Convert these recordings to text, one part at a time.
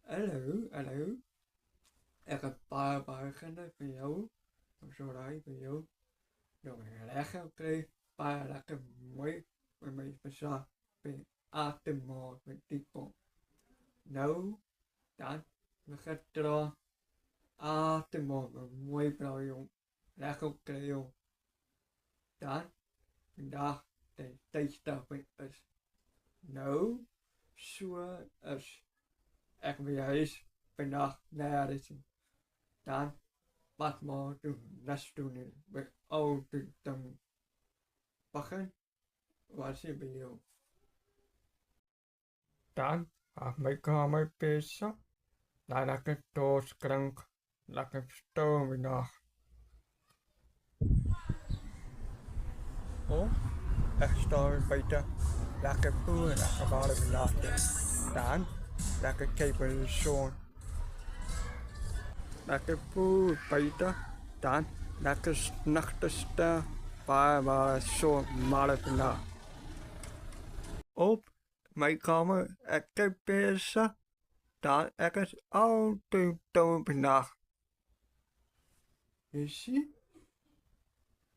Hello. Ik heb een paar pagina's van jou. Sorry, van jou. Door een leggen kreeg. Een paar lekker mooi. Met mijn speciaal. Ben atemhaal met typo. Nou, dan. We gaan er atemhaal met mooi blauw jong. Lekker kreeg. Dan. Vandaag. De tijdstap is. Nou. Zo is. Ik ben juist. Vandaag. Nergens. Dan. Wat maar doen, les doen met oude dan pakken, was je bij jou. Dan aan mijn kamer bezig, dan lekker doodskrank, lekker stomen nog. Oh, ik sta weer buiten, lekker poen, lekker warm laten. Dan, lekker kijken de zon. Lekker poen buiten, dan lekker s'nachten staan. Waar zo maar vandaag. Op mijn kamer, ik heb bezig. Dan ik is altijd vandaag. Je ziet?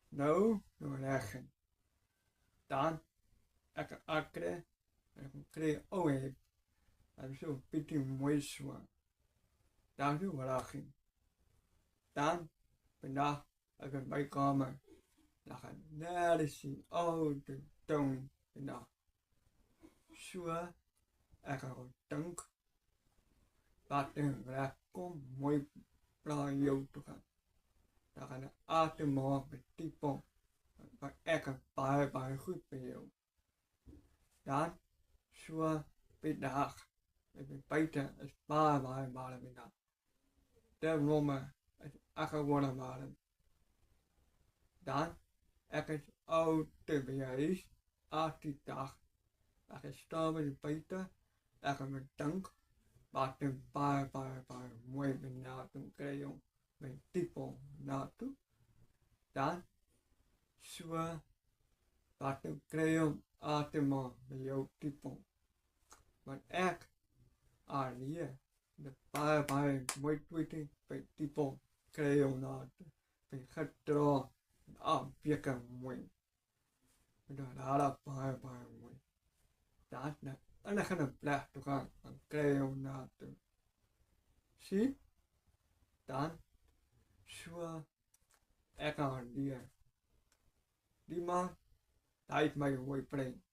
Nou, nog leggen. Dan ik akkere. En ik kreeg oorheen. En zo een beetje mooi zwaar. Dan doe we lachen. Dan vandaag ik in mijn kamer. Dan ga ik nergens zien. Altijd vandaag. Zo, ik ga dank. Wat een kom mooi plan jou te gaan. Dan gaan de atemhaal met typo. Maar ik een paar goed bij jou. Dan, zo, vandaag. Ik ben buiten, is paar vandaag. De rommel is gewoon malen. Dan, ik is oud te bewijs. 18 dag. Ik is staan buiten. Ik heb een dank. Wat een paar mooi benaderd krijgen met typo naartoe. Dan zo wat een krijgen atemen met jouw typo. Maar ik aan hier de paar mooi tweeting met typo krijgen naartoe. Met gedrag en afwerken mooi. Met een hele paar mooi. Dat is en dan gaan we plek te gaan en krijgen naartoe. Zie? Dan zo ik aan die man, hij heeft mij mooi brengen.